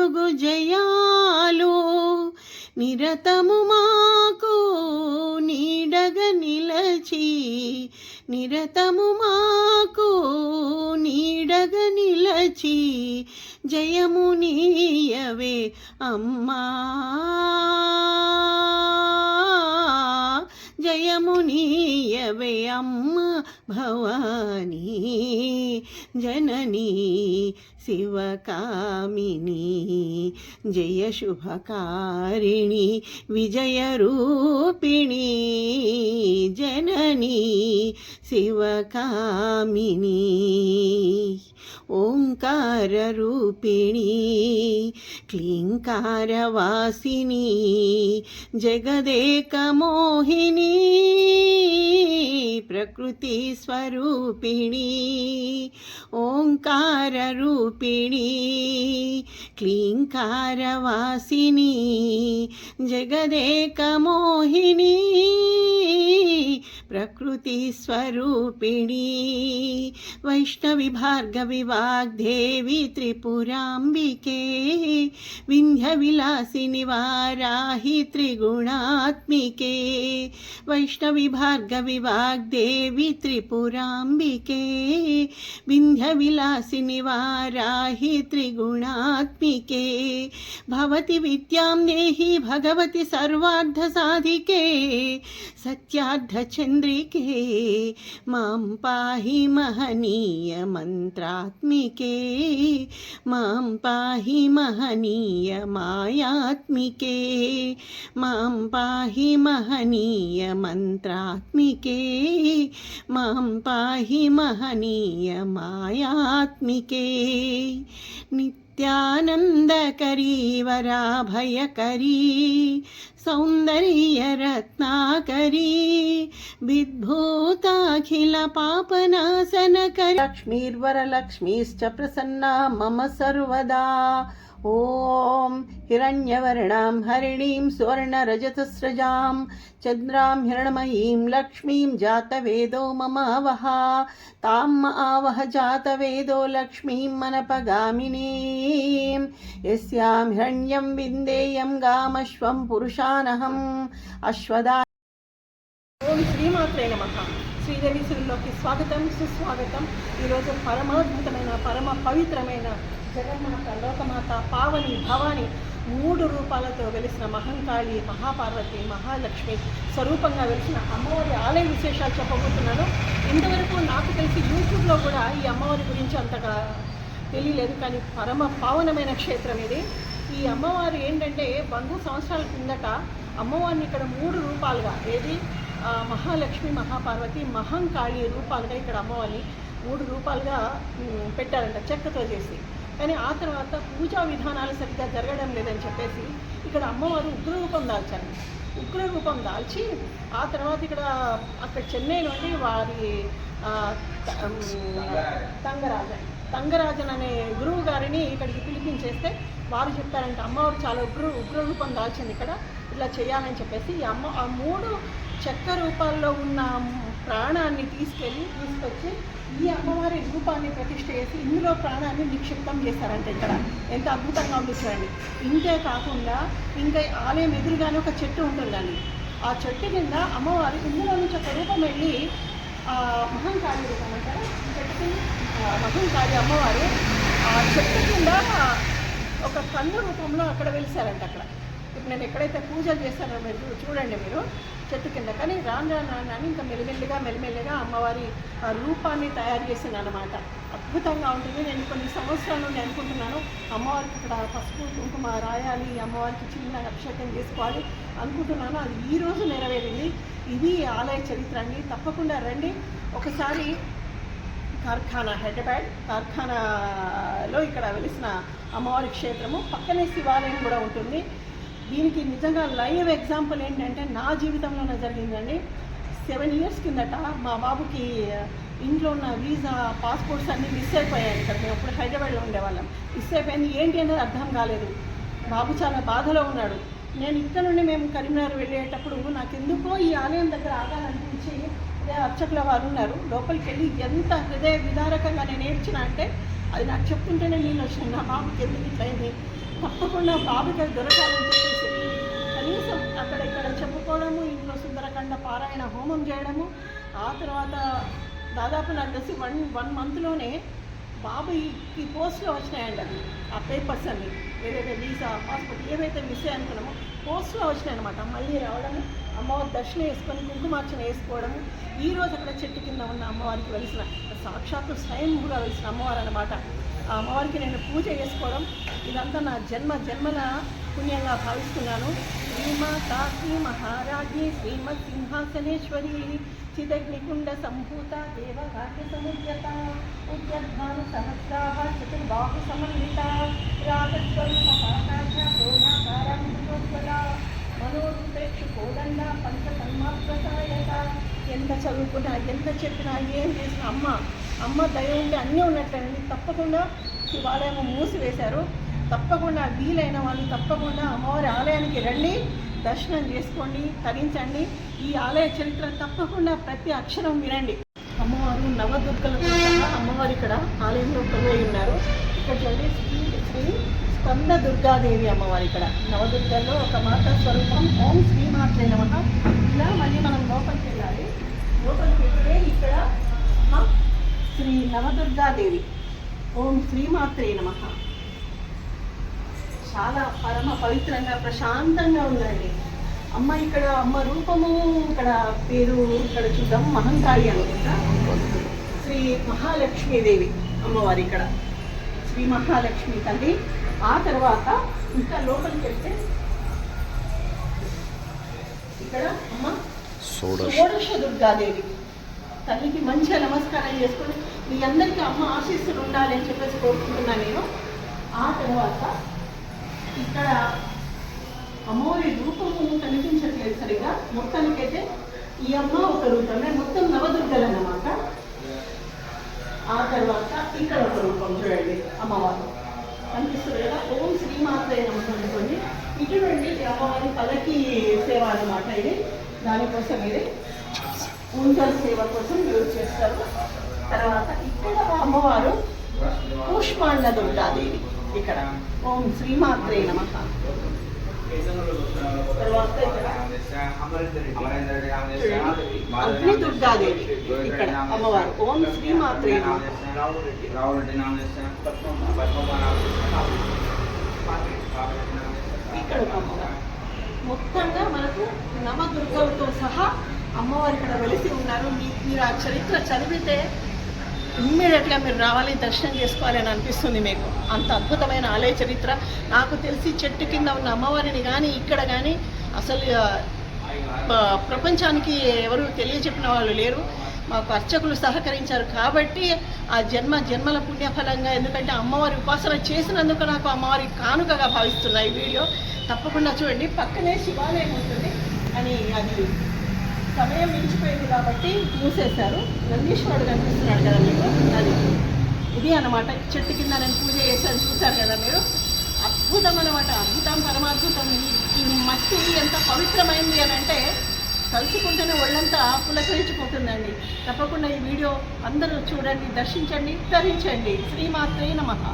పలుగు జయాలు నిరతము మాకు నీడగ నిలచి, నిరతము మాకు నీడగ నిలచి జయము నీయవే అమ్మా, జయము నీయవే అమ్మ భవానీ జననీ శివకామిని, జయ శుభకారిణి విజయరూపిణి జననీ శివకామిని, ఓంకారరూపిణి క్లీంకారవాసిని జగదేకమోహిని ప్రకృతి స్వరూపిణి, ఓంకారరూపిణి క్లీంకారవాసిని జగదేకమోహిని ప్రకృతి స్వరూపిణి, వైష్ణవి భార్గవి వాగ్దేవి త్రిపురాంబికే, వింధ్య విలాసిని వారాహి త్రిగుణాత్మికే, వైష్ణవి భార్గవి వాగ్దేవి త్రిపురాంబికే, వింధ్య విలాసిని వారాహి త్రిగుణాత్మికే, భవతి విద్యాం దేహి భగవతి సర్వార్థ సాధికే, సత్యార్థ చంద్రికే మాం పాహి మహనీయ మంత్రాత్మికే, మాం పాహి మహనీయ మాయాత్మికే, మాం పాహి మహనీయ మంత్రాత్మికే, మాం పాహి మహనీయ మాయాత్మికే, నిత్యానందకరీ వరాభయకరీ సౌందర్య రత్నాకరీ విద్భూతాఖిల పాపనాశనకరీ, లక్ష్మీర్వరలక్ష్मीश्च ప్రసన్నా మమ సర్వదా, ఓం హిరణ్యవర్ణాం హరిణీం సువర్ణరజతస్రజాం చంద్రాం హిరణమయీం లక్ష్మీం జాతవేదో మమావహ, తాం ఆవహ జాతవేదో లక్ష్మీం మనపగామినీం, యస్యాం హిరణ్యం విందేయం గామశ్వం పురుషానహం అశ్వదా. ఓం శ్రీమాత్రే నమః. శ్రీదేవి సిరిలోకి స్వాగతం సుస్వాగతం. ఈరోజు పరమాద్భుతమైన పరమ పవిత్రమైన జగన్మాత లోకమాత పావని భవాని 3 రూపాలతో వెలిసిన మహంకాళి మహాపార్వతి మహాలక్ష్మి స్వరూపంగా వెలిసిన అమ్మవారి ఆలయ విశేషాలు చెప్పబోతున్నాను. ఇంతవరకు నాకు తెలిసి యూట్యూబ్లో కూడా ఈ అమ్మవారి గురించి అంతగా తెలియలేదు, కానీ పరమ పావనమైన క్షేత్రం ఇది. ఈ అమ్మవారు ఏంటంటే 100 సంవత్సరాల కిందట అమ్మవారిని ఇక్కడ 3 రూపాలుగా, ఏది మహాలక్ష్మి మహాపార్వతి మహంకాళి రూపాలుగా ఇక్కడ అమ్మవారిని 3 రూపాలుగా పెట్టారంట చెక్కతో చేసి. కానీ ఆ తర్వాత పూజా విధానాలు సరిగ్గా జరగడం లేదని చెప్పేసి ఇక్కడ అమ్మవారు ఉగ్రరూపం దాల్చారు. ఉగ్రరూపం దాల్చి ఆ తర్వాత అక్కడ చెన్నై నుండి వారి తంగరాజన్ అనే గురువు గారిని ఇక్కడికి పిలిపించేస్తే వారు చెప్పారంటే అమ్మవారు చాలా ఉగ్రరూపం దాల్చింది, ఇక్కడ ఇలా చేయాలని చెప్పేసి ఆ 3 చెక్క రూపాల్లో ఉన్న ప్రాణాన్ని తీసుకొచ్చి ఈ అమ్మవారి రూపాన్ని ప్రతిష్ఠ చేసి ఇందులో ప్రాణాన్ని నిక్షిప్తం చేశారంటే ఇక్కడ ఎంత అద్భుతంగా ఉంది చూడండి. ఇంతే కాకుండా ఇంకా ఆలయం ఎదురుగానే ఒక చెట్టు ఉంటుందండి. ఆ చెట్టు కింద అమ్మవారు ఇందులో నుంచి ఒక రూపం వెళ్ళి మహంకాళి రూపం అంటారు, చెట్టు కింద మహంకాళి అమ్మవారు ఆ చెట్టు కింద ఒక కన్ను రూపంలో అక్కడ వెలిసారంట. అక్కడ ఇప్పుడు నేను ఎక్కడైతే పూజలు చేస్తానో మీరు చూడండి, మీరు చెట్టు కింద. కానీ రాను ఇంకా మెల్లిమెల్లిగా అమ్మవారి రూపాన్ని తయారు చేసింది అనమాట. అద్భుతంగా ఉంటుంది. నేను కొన్ని సంవత్సరాల నుండి అనుకుంటున్నాను అమ్మవారికి ఇక్కడ పసుపు కుంకుమ రాయాలి, అమ్మవారికి చిన్న అభిషేకం చేసుకోవాలి అనుకుంటున్నాను. అది ఈరోజు నెరవేరింది. ఇది ఆలయ చరిత్ర అండి. తప్పకుండా రండి ఒకసారి. కార్ఖానా, హైదరాబాద్ కార్ఖానాలో ఇక్కడ వెలిసిన అమ్మవారి క్షేత్రము, పక్కనే శివాలయం కూడా ఉంటుంది. దీనికి నిజంగా లైవ్ ఎగ్జాంపుల్ ఏంటంటే నా జీవితంలోనే జరిగిందండి. 7 years కిందట మా బాబుకి ఇంట్లో ఉన్న వీసా పాస్పోర్ట్స్ అన్నీ మిస్ అయిపోయాయి. ఇక్కడ మేము అప్పుడు హైదరాబాద్లో ఉండేవాళ్ళం. మిస్ అయిపోయింది, ఏంటి అనేది అర్థం కాలేదు. బాబు చాలా బాధలో ఉన్నాడు. నేను ఇక్కడ నుండి మేము కరీంనగర్ వెళ్ళేటప్పుడు నాకెందుకో ఈ ఆలయం దగ్గర ఆగాలనిపించి అర్చకుల వారు ఉన్నారు, లోపలికి వెళ్ళి ఎంత హృదయ విదారకంగా నేను ఏడ్చిన అంటే అది నాకు చెప్తుంటేనే నేను వచ్చినాను. నా బాబుకి ఎందుకు ఇట్లయింది, తప్పకుండా బాబుకి అది దొరకాలని చెప్పేసి కనీసం అక్కడ ఇక్కడ చెప్పుకోవడము, ఇంట్లో సుందరకాండ పారాయణ హోమం చేయడము. ఆ తర్వాత దాదాపు నాకు తెలిసి వన్ మంత్లోనే బాబుకి పోస్ట్లో వచ్చినాయండి. అది ఆ పేపర్స్ అన్ని ఏదైతే వీసా, పాస్పోర్ట్ ఏవైతే మిస్ అనుకున్నామో పోస్ట్లో వచ్చినాయి అనమాట. మళ్ళీ రావడము, అమ్మవారి దర్శనం వేసుకొని కుంకుమార్చన వేసుకోవడము. ఈరోజు అక్కడ చెట్టు కింద ఉన్న అమ్మవారికి వెలిసిన సాక్షాత్తు స్వయంభూగా వెలిసిన అమ్మవారు అనమాట. ఆ అమ్మవారికి నేను పూజ చేసుకోవడం ఇదంతా నా జన్మల పుణ్యంగా భావిస్తున్నాను. శ్రీమాతాకి మహారాజ్ఞి శ్రీమత్ సింహాసనేశ్వరి చిదగ్నికుండ సంభూత దేవవాక్య సముద్యత ఉద్యద్భాను సహస్రాభ చతుర్బాహు సమన్విత రాగస్వరూపపాకాశ క్రోధాకారాంబుజోజ్వల మనోరూపేక్షు కోదండ పంచతన్మాత్రసాయక. ఎంత చదువుకున్నా ఎంత చెప్పినా ఏం చేసినా అమ్మ దయ ఉండి అన్నీ ఉన్నట్లేనండి. తప్పకుండా శివాలయం మూసివేశారు. తప్పకుండా వీలైన వాళ్ళు తప్పకుండా అమ్మవారి ఆలయానికి రండి, దర్శనం చేసుకోండి, తరించండి. ఈ ఆలయ చరిత్ర తప్పకుండా ప్రతి అక్షరం వినండి. అమ్మవారు నవదుర్గలతో సహా అమ్మవారు ఇక్కడ ఆలయంలో కొలువై ఉన్నారు. ఇక్కడ చూడండి శ్రీ స్కంద దుర్గాదేవి అమ్మవారు ఇక్కడ నవదుర్గల్లో ఒక మాతా స్వరూపం. ఓం శ్రీమాత్రే నమః. ఇలా మళ్ళీ మనం లోపలికి వెళ్ళాలి. లోపలికి వెళ్తే ఇక్కడ శ్రీ నవదుర్గాదేవి ఓం శ్రీమాత్రే నమః. చాలా పరమ పవిత్రంగా ప్రశాంతంగా ఉందండి అమ్మ. ఇక్కడ అమ్మ రూపము, ఇక్కడ పేరు ఇక్కడ చూద్దాం, మహంకాళి అనుకుంటా. శ్రీ మహాలక్ష్మీదేవి అమ్మవారి ఇక్కడ శ్రీ మహాలక్ష్మి తల్లి. ఆ తర్వాత ఇంకా లోపలికి వెళ్తే ఇక్కడ అమ్మ షోడశ దుర్గాదేవి తల్లికి మంచిగా నమస్కారం చేసుకొని మీ అందరికీ అమ్మ ఆశీస్సులు ఉండాలి అని చెప్పేసి కోరుకుంటున్నాను నేను. ఆ తర్వాత ఇక్కడ అమ్మవారి రూపము కనిపించట్లేదు సరిగా. మొత్తానికైతే ఈ అమ్మ ఒక రూపమే, మొత్తం నవదుర్గలు అన్నమాట. ఆ తర్వాత ఇక్కడ ఒక రూపం చూడండి అమ్మవారు కనిపిస్తుంది కదా. ఓం శ్రీమాత్రే నమః అనుకోండి. ఇటువంటి అమ్మవారి పల్లకి సేవ అన్నమాట. ఇది దానికోసం ఇది ఊంజల్ సేవ కోసం యూజ్ చేస్తారు. తర్వాత ఇక్కడ అమ్మవారు కూష్మాండ దుర్గాదేవి ఇక్కడ ఓం శ్రీమాత్రే నమః. తర్వాత ఇక్కడ అగ్ని దుర్గాదేవి ఇక్కడ అమ్మవారు ఓం శ్రీమాత్రే నమః. ఇక్కడ ఒక అమ్మవారు. మొత్తంగా మనకు నవదుర్గలతో సహా అమ్మవారు ఇక్కడ వెలిసి ఉన్నారు. మీరు ఆ చరిత్ర చదివితే ఇమ్మీడియట్గా మీరు రావాలి, దర్శనం చేసుకోవాలి అని అనిపిస్తుంది మీకు. అంత అద్భుతమైన ఆలయ చరిత్ర. నాకు తెలిసి చెట్టు కింద ఉన్న అమ్మవారిని కానీ ఇక్కడ కానీ అసలు ప్రపంచానికి ఎవరు తెలియచెప్పిన వాళ్ళు లేరు. మాకు అర్చకులు సహకరించారు కాబట్టి ఆ జన్మల పుణ్యఫలంగా, ఎందుకంటే అమ్మవారి ఉపాసన చేసినందుకు నాకు అమ్మవారి కానుకగా భావిస్తున్నా ఈ వీడియో. తప్పకుండా చూడండి. పక్కనే శివాలయం ఉంటుంది అని అది సమయం మించిపోయింది కాబట్టి మూసేశారు. నందీశ్వరుడు కనిపిస్తున్నాడు కదా మీకు, అది ఇది అన్నమాట. చెట్టు కింద నేను పూజ చేశాను, చూశారు కదా మీరు. అద్భుతం అన్నమాట, అద్భుతం పరమాద్భుతం. ఈ మట్టి ఎంత పవిత్రమైంది అని అంటే కలుసుకుంటేనే ఒళ్ళంతా పులకరించిపోతుందండి. తప్పకుండా ఈ వీడియో అందరూ చూడండి, దర్శించండి, తరించండి. శ్రీమాత్రే నమః.